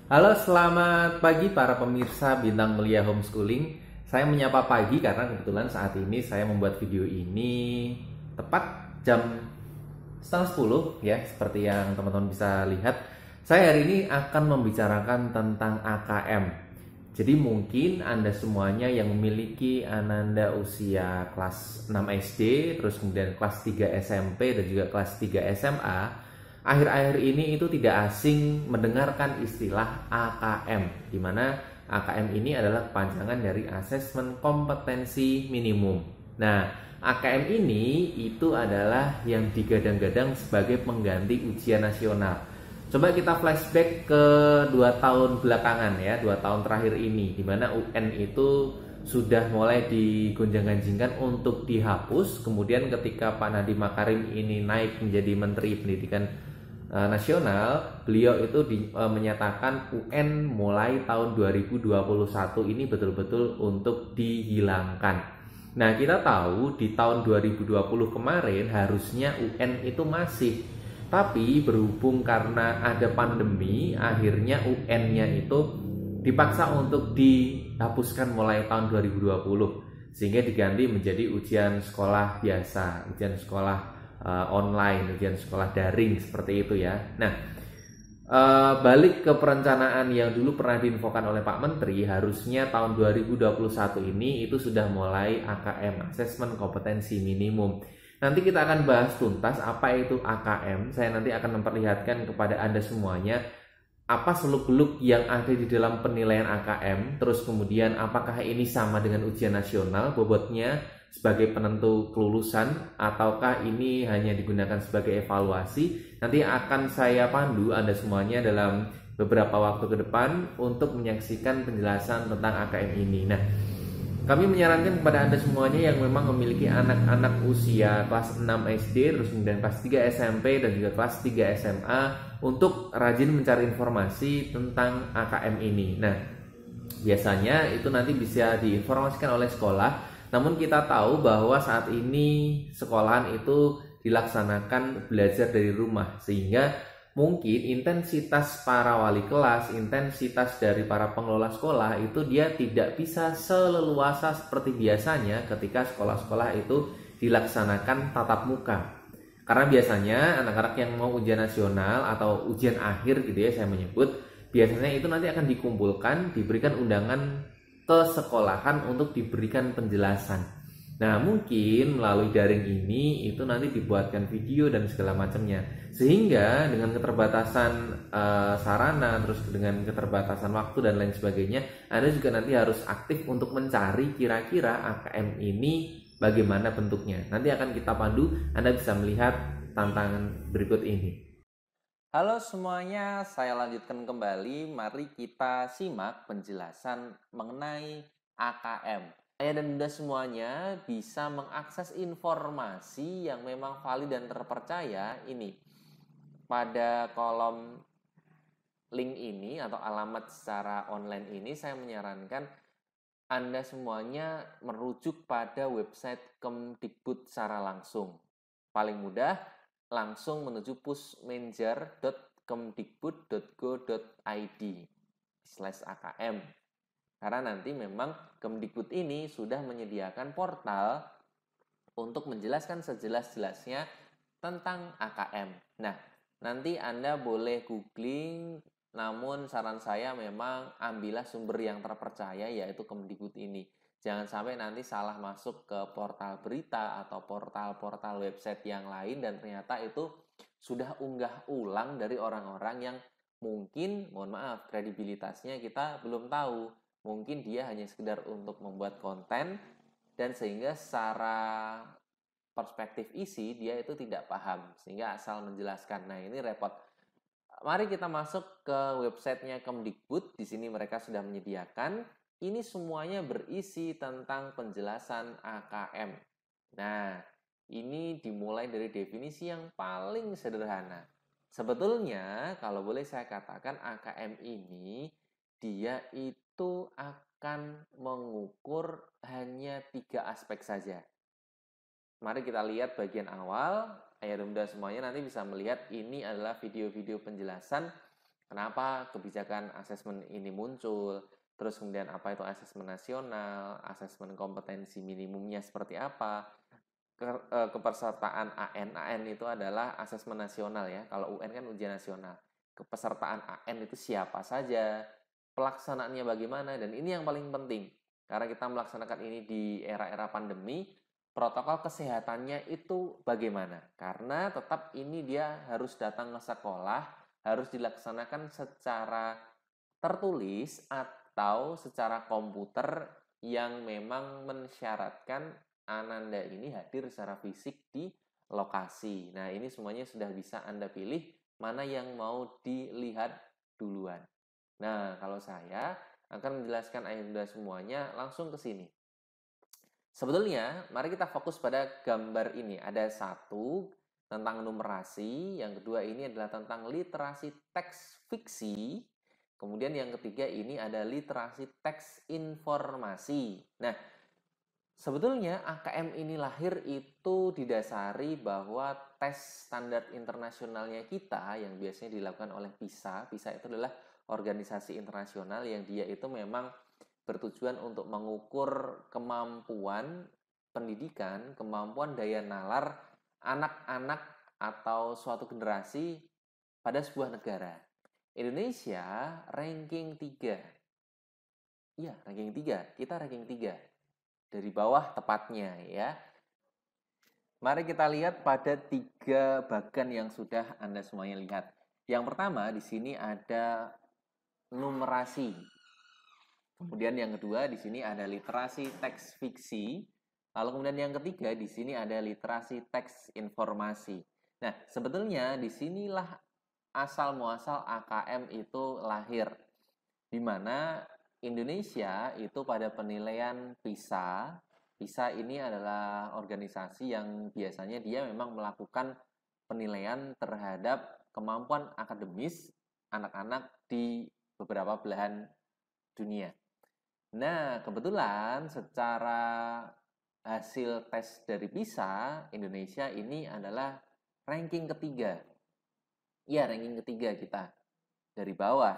Halo, selamat pagi para pemirsa Bintang Mulia Homeschooling. Saya menyapa pagi karena kebetulan saat ini saya membuat video ini tepat jam setengah 10 ya, seperti yang teman-teman bisa lihat. Saya hari ini akan membicarakan tentang AKM. Jadi mungkin Anda semuanya yang memiliki ananda usia kelas 6 SD, terus kemudian kelas 3 SMP dan juga kelas 3 SMA, akhir-akhir ini itu tidak asing mendengarkan istilah AKM, di mana AKM ini adalah kepanjangan dari Asesmen Kompetensi Minimum. Nah, AKM ini itu adalah yang digadang-gadang sebagai pengganti ujian nasional. Coba kita flashback ke 2 tahun belakangan ya, 2 tahun terakhir ini, di mana UN itu sudah mulai digonjang-ganjingkan untuk dihapus. Kemudian ketika Pak Nadiem Makarim ini naik menjadi Menteri Pendidikan Nasional, beliau itu menyatakan UN mulai tahun 2021 ini betul-betul untuk dihilangkan. Nah, kita tahu di tahun 2020 kemarin harusnya UN itu masih, tapi berhubung karena ada pandemi, akhirnya UN-nya itu dipaksa untuk dihapuskan mulai tahun 2020, sehingga diganti menjadi ujian sekolah biasa, ujian sekolah online, ujian sekolah daring seperti itu ya. Nah, balik ke perencanaan yang dulu pernah diinfokan oleh Pak Menteri, harusnya tahun 2021 ini itu sudah mulai AKM, Asesmen Kompetensi Minimum. Nanti kita akan bahas tuntas apa itu AKM. Saya nanti akan memperlihatkan kepada Anda semuanya apa seluk-beluk yang ada di dalam penilaian AKM, terus kemudian apakah ini sama dengan ujian nasional bobotnya sebagai penentu kelulusan, ataukah ini hanya digunakan sebagai evaluasi. Nanti akan saya pandu Anda semuanya dalam beberapa waktu ke depan untuk menyaksikan penjelasan tentang AKM ini. Nah, kami menyarankan kepada Anda semuanya yang memang memiliki anak-anak usia kelas 6 SD, terus kemudian kelas 3 SMP dan juga kelas 3 SMA untuk rajin mencari informasi tentang AKM ini. Nah, biasanya itu nanti bisa diinformasikan oleh sekolah, namun kita tahu bahwa saat ini sekolahan itu dilaksanakan belajar dari rumah, sehingga mungkin intensitas para wali kelas, intensitas dari para pengelola sekolah itu dia tidak bisa seleluasa seperti biasanya ketika sekolah-sekolah itu dilaksanakan tatap muka. Karena biasanya anak-anak yang mau ujian nasional atau ujian akhir gitu ya saya menyebut, biasanya itu nanti akan dikumpulkan, diberikan undangan ke sekolahan untuk diberikan penjelasan. Nah, mungkin melalui daring ini itu nanti dibuatkan video dan segala macamnya. Sehingga dengan keterbatasan sarana, terus dengan keterbatasan waktu dan lain sebagainya, Anda juga nanti harus aktif untuk mencari kira-kira AKM ini bagaimana bentuknya. Nanti akan kita pandu, Anda bisa melihat tantangan berikut ini. Halo semuanya, saya lanjutkan kembali. Mari kita simak penjelasan mengenai AKM. Ayah dan bunda semuanya bisa mengakses informasi yang memang valid dan terpercaya ini pada kolom link ini atau alamat secara online ini. Saya menyarankan Anda semuanya merujuk pada website Kemdikbud secara langsung. Paling mudah langsung menuju pusmenjar.kemdikbud.go.id/AKM. Karena nanti memang Kemdikbud ini sudah menyediakan portal untuk menjelaskan sejelas-jelasnya tentang AKM. Nah, nanti Anda boleh googling, namun saran saya memang ambillah sumber yang terpercaya, yaitu Kemdikbud ini. Jangan sampai nanti salah masuk ke portal berita atau portal-portal website yang lain dan ternyata itu sudah unggah ulang dari orang-orang yang mungkin, mohon maaf, kredibilitasnya kita belum tahu. Mungkin dia hanya sekedar untuk membuat konten dan sehingga secara perspektif isi dia itu tidak paham, sehingga asal menjelaskan. Nah, ini repot. Mari kita masuk ke websitenya Kemdikbud. Di sini mereka sudah menyediakan. Ini semuanya berisi tentang penjelasan AKM. Nah, ini dimulai dari definisi yang paling sederhana. Sebetulnya, kalau boleh saya katakan, AKM ini dia itu akan mengukur hanya 3 aspek saja. Mari kita lihat bagian awal. Ayah dan bunda semuanya nanti bisa melihat ini adalah video-video penjelasan kenapa kebijakan asesmen ini muncul, terus kemudian apa itu asesmen nasional, asesmen kompetensi minimumnya seperti apa, kepesertaan AN itu adalah asesmen nasional ya. Kalau UN kan ujian nasional. Kepesertaan AN itu siapa saja, pelaksanaannya bagaimana, dan ini yang paling penting. Karena kita melaksanakan ini di era-era pandemi, protokol kesehatannya itu bagaimana? Karena tetap ini dia harus datang ke sekolah, harus dilaksanakan secara tertulis atau secara komputer yang memang mensyaratkan Ananda ini hadir secara fisik di lokasi. Nah, ini semuanya sudah bisa Anda pilih mana yang mau dilihat duluan. Nah, kalau saya akan menjelaskan Anda semuanya langsung ke sini. Sebetulnya, mari kita fokus pada gambar ini. Ada satu tentang numerasi, yang kedua ini adalah tentang literasi teks fiksi, kemudian yang ketiga ini ada literasi teks informasi. Nah, sebetulnya AKM ini lahir itu didasari bahwa tes standar internasionalnya kita yang biasanya dilakukan oleh PISA. PISA itu adalah organisasi internasional yang dia itu memang bertujuan untuk mengukur kemampuan pendidikan, kemampuan daya nalar anak-anak atau suatu generasi pada sebuah negara. Indonesia ranking 3. Iya, ranking 3. Kita ranking 3. Dari bawah tepatnya ya. Mari kita lihat pada 3 bagan yang sudah Anda semuanya lihat. Yang pertama di sini ada numerasi. Kemudian yang kedua di sini ada literasi teks fiksi. Lalu kemudian yang ketiga di sini ada literasi teks informasi. Nah, sebetulnya di sinilah asal muasal AKM itu lahir. Di mana Indonesia itu pada penilaian PISA. PISA ini adalah organisasi yang biasanya dia memang melakukan penilaian terhadap kemampuan akademis anak-anak di beberapa belahan dunia. Nah, kebetulan secara hasil tes dari PISA, Indonesia ini adalah ranking ketiga. Iya, ranking ketiga kita. Dari bawah.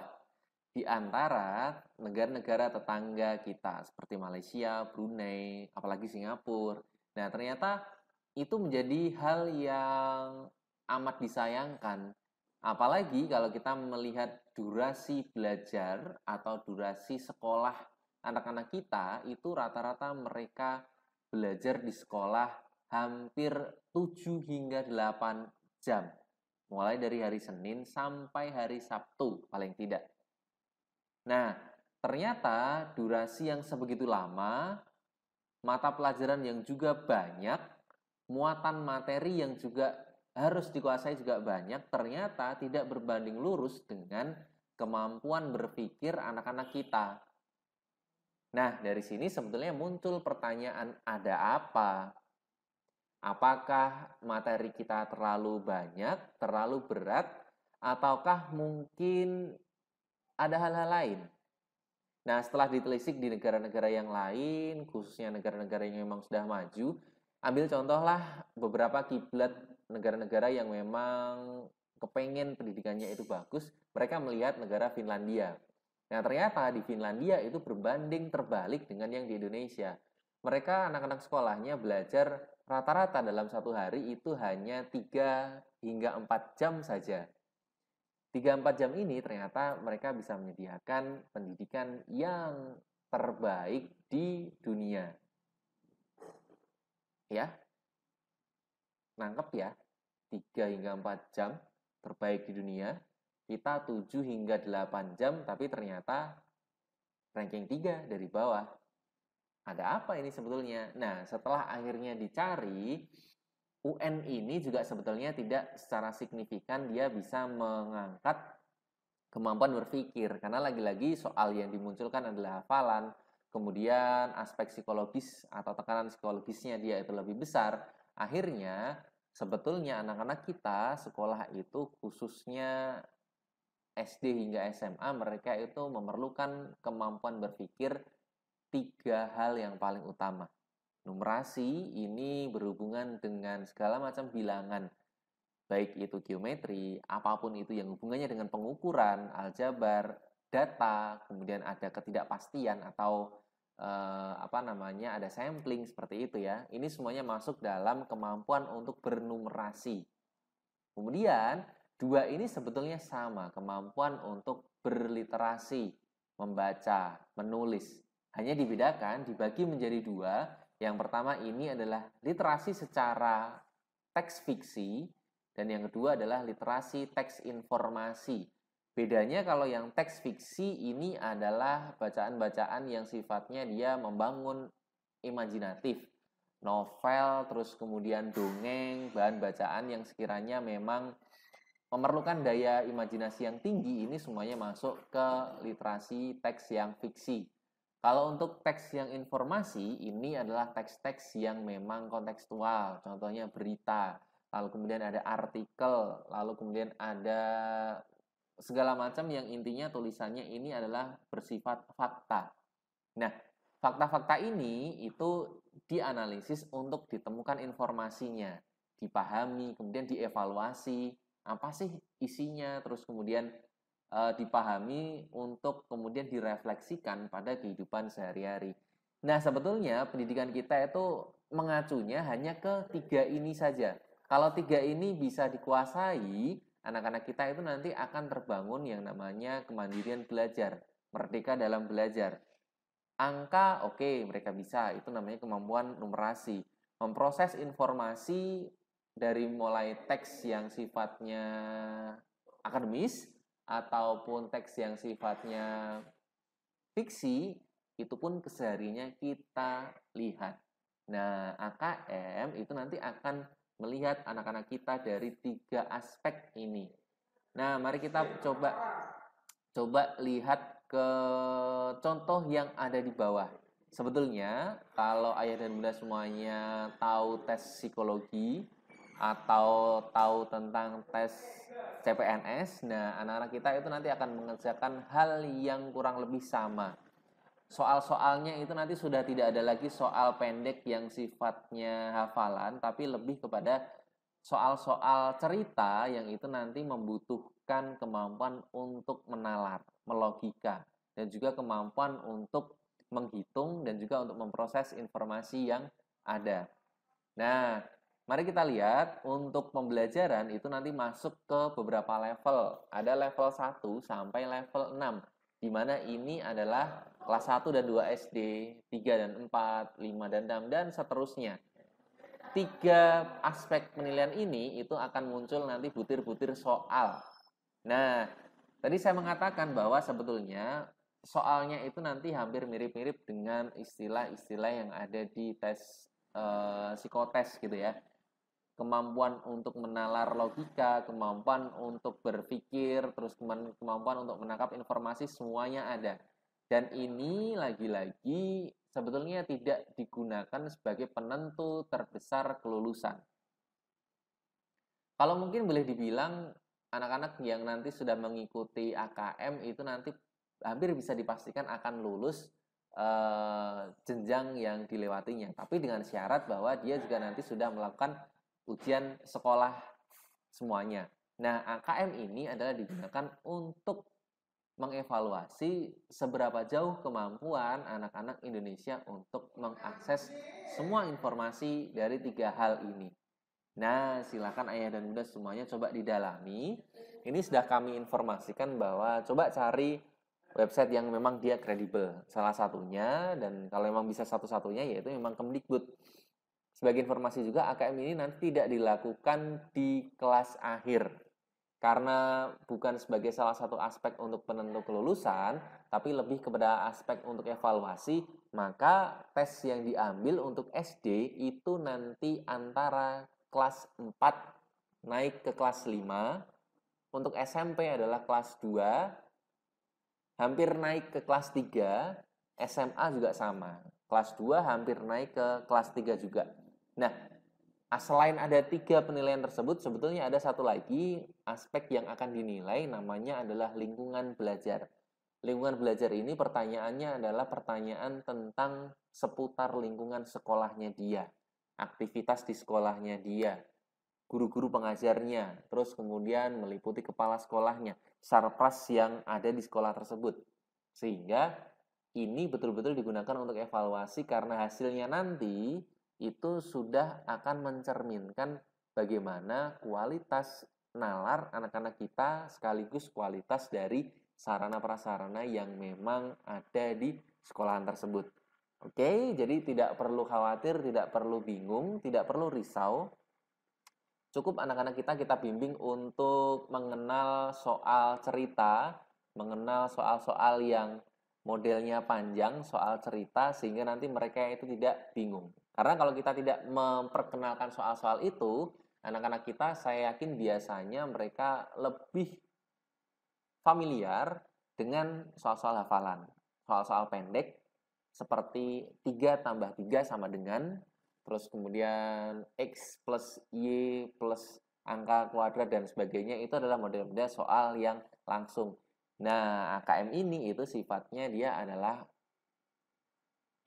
Di antara negara-negara tetangga kita, seperti Malaysia, Brunei, apalagi Singapura. Nah, ternyata itu menjadi hal yang amat disayangkan. Apalagi kalau kita melihat durasi belajar atau durasi sekolah anak-anak kita, itu rata-rata mereka belajar di sekolah hampir 7 hingga 8 jam. Mulai dari hari Senin sampai hari Sabtu paling tidak. Nah, ternyata durasi yang sebegitu lama, mata pelajaran yang juga banyak, muatan materi yang juga harus dikuasai juga banyak, ternyata tidak berbanding lurus dengan kemampuan berpikir anak-anak kita. Nah, dari sini sebetulnya muncul pertanyaan, ada apa? Apakah materi kita terlalu banyak, terlalu berat, ataukah mungkin ada hal-hal lain? Nah, setelah ditelisik di negara-negara yang lain, khususnya negara-negara yang memang sudah maju, ambil contohlah beberapa kiblat negara-negara yang memang kepengen pendidikannya itu bagus, mereka melihat negara Finlandia. Nah, ternyata di Finlandia itu berbanding terbalik dengan yang di Indonesia. Mereka anak-anak sekolahnya belajar rata-rata dalam satu hari itu hanya 3 hingga 4 jam saja. 3-4 jam ini ternyata mereka bisa menyediakan pendidikan yang terbaik di dunia. Ya, nangkep ya, 3 hingga 4 jam terbaik di dunia. Kita 7 hingga 8 jam, tapi ternyata ranking 3 dari bawah. Ada apa ini sebetulnya? Nah, setelah akhirnya dicari, UN ini juga sebetulnya tidak secara signifikan dia bisa mengangkat kemampuan berpikir, karena lagi-lagi soal yang dimunculkan adalah hafalan, kemudian aspek psikologis atau tekanan psikologisnya dia itu lebih besar. Akhirnya sebetulnya anak-anak kita sekolah itu khususnya SD hingga SMA mereka itu memerlukan kemampuan berpikir 3 hal yang paling utama. Numerasi ini berhubungan dengan segala macam bilangan. baik itu geometri, apapun itu yang hubungannya dengan pengukuran, aljabar, data, kemudian ada ketidakpastian atau ada sampling seperti itu ya. Ini semuanya masuk dalam kemampuan untuk bernumerasi. Kemudian, dua ini sebetulnya sama, kemampuan untuk berliterasi, membaca, menulis. Hanya dibedakan, dibagi menjadi dua. Yang pertama ini adalah literasi secara teks fiksi, dan yang kedua adalah literasi teks informasi. Bedanya kalau yang teks fiksi ini adalah bacaan-bacaan yang sifatnya dia membangun imajinatif, novel, terus kemudian dongeng, bahan bacaan yang sekiranya memang memerlukan daya imajinasi yang tinggi, ini semuanya masuk ke literasi teks yang fiksi. Kalau untuk teks yang informasi, ini adalah teks-teks yang memang kontekstual, contohnya berita, lalu kemudian ada artikel, lalu kemudian ada segala macam yang intinya tulisannya ini adalah bersifat fakta. Nah, fakta-fakta ini itu dianalisis untuk ditemukan informasinya, dipahami, kemudian dievaluasi, apa sih isinya, terus kemudian dipahami untuk kemudian direfleksikan pada kehidupan sehari-hari. Nah, sebetulnya pendidikan kita itu mengacunya hanya ke tiga ini saja. Kalau tiga ini bisa dikuasai, anak-anak kita itu nanti akan terbangun yang namanya kemandirian belajar, merdeka dalam belajar. Angka, oke, mereka bisa. Itu namanya kemampuan numerasi. Memproses informasi dari mulai teks yang sifatnya akademis ataupun teks yang sifatnya fiksi, itu pun kesehariannya kita lihat. Nah, AKM itu nanti akan melihat anak-anak kita dari tiga aspek ini. Nah, mari kita coba lihat ke contoh yang ada di bawah. Sebetulnya kalau ayah dan bunda semuanya tahu tes psikologi atau tahu tentang tes CPNS, nah anak-anak kita itu nanti akan mengerjakan hal yang kurang lebih sama. Soal-soalnya itu nanti sudah tidak ada lagi soal pendek yang sifatnya hafalan, tapi lebih kepada soal-soal cerita yang itu nanti membutuhkan kemampuan untuk menalar, melogika, dan juga kemampuan untuk menghitung dan juga untuk memproses informasi yang ada. Nah, mari kita lihat untuk pembelajaran itu nanti masuk ke beberapa level. Ada level 1 sampai level 6, di mana ini adalah kelas 1 dan 2 SD, 3 dan 4, 5 dan 6, dan seterusnya. Tiga aspek penilaian ini itu akan muncul nanti butir-butir soal. Nah, tadi saya mengatakan bahwa sebetulnya soalnya itu nanti hampir mirip-mirip dengan istilah-istilah yang ada di tes psikotes gitu ya. Kemampuan untuk menalar logika, kemampuan untuk berpikir, terus kemampuan untuk menangkap informasi, semuanya ada. Dan ini lagi-lagi sebetulnya tidak digunakan sebagai penentu terbesar kelulusan. Kalau mungkin boleh dibilang anak-anak yang nanti sudah mengikuti AKM itu nanti hampir bisa dipastikan akan lulus jenjang yang dilewatinya. Tapi dengan syarat bahwa dia juga nanti sudah melakukan ujian sekolah semuanya. Nah, AKM ini adalah digunakan untuk mengevaluasi seberapa jauh kemampuan anak-anak Indonesia untuk mengakses semua informasi dari tiga hal ini. Nah, silakan ayah dan bunda semuanya coba didalami. Ini sudah kami informasikan bahwa coba cari website yang memang dia kredibel. Salah satunya, dan kalau memang bisa satu-satunya, yaitu memang Kemdikbud. Sebagai informasi juga, AKM ini nanti tidak dilakukan di kelas akhir. Karena bukan sebagai salah satu aspek untuk penentu kelulusan, tapi lebih kepada aspek untuk evaluasi, maka tes yang diambil untuk SD itu nanti antara kelas 4 naik ke kelas 5, untuk SMP adalah kelas 2, hampir naik ke kelas 3, SMA juga sama. Kelas 2 hampir naik ke kelas 3 juga. Nah, selain ada tiga penilaian tersebut, sebetulnya ada satu lagi aspek yang akan dinilai, namanya adalah lingkungan belajar. Lingkungan belajar ini pertanyaannya adalah pertanyaan tentang seputar lingkungan sekolahnya dia, aktivitas di sekolahnya dia. guru-guru pengajarnya, terus kemudian meliputi kepala sekolahnya, sarpras yang ada di sekolah tersebut. Sehingga ini betul-betul digunakan untuk evaluasi karena hasilnya nanti itu sudah akan mencerminkan bagaimana kualitas nalar anak-anak kita sekaligus kualitas dari sarana prasarana yang memang ada di sekolahan tersebut. Oke, jadi tidak perlu khawatir, tidak perlu bingung, tidak perlu risau. Cukup anak-anak kita bimbing untuk mengenal soal cerita, mengenal soal-soal yang modelnya panjang, soal cerita, sehingga nanti mereka itu tidak bingung. Karena kalau kita tidak memperkenalkan soal-soal itu, anak-anak kita saya yakin biasanya mereka lebih familiar dengan soal-soal hafalan, soal-soal pendek, seperti 3 tambah 3 sama dengan, terus kemudian X plus Y plus angka kuadrat dan sebagainya, itu adalah model-model soal yang langsung. Nah, AKM ini itu sifatnya dia adalah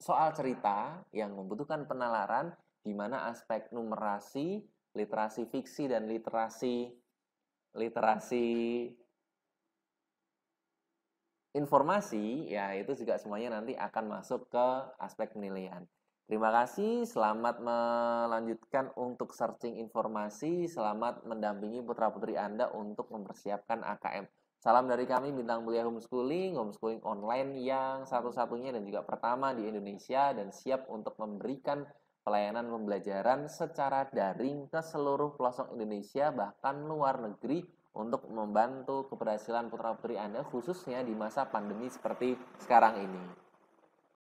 soal cerita yang membutuhkan penalaran di mana aspek numerasi, literasi fiksi dan literasi informasi, ya itu juga semuanya nanti akan masuk ke aspek penilaian. Terima kasih, selamat melanjutkan untuk searching informasi, selamat mendampingi putra-putri Anda untuk mempersiapkan AKM. Salam dari kami Bintang Mulia Homeschooling, homeschooling online yang satu-satunya dan juga pertama di Indonesia dan siap untuk memberikan pelayanan pembelajaran secara daring ke seluruh pelosok Indonesia bahkan luar negeri untuk membantu keberhasilan putra-putri Anda khususnya di masa pandemi seperti sekarang ini.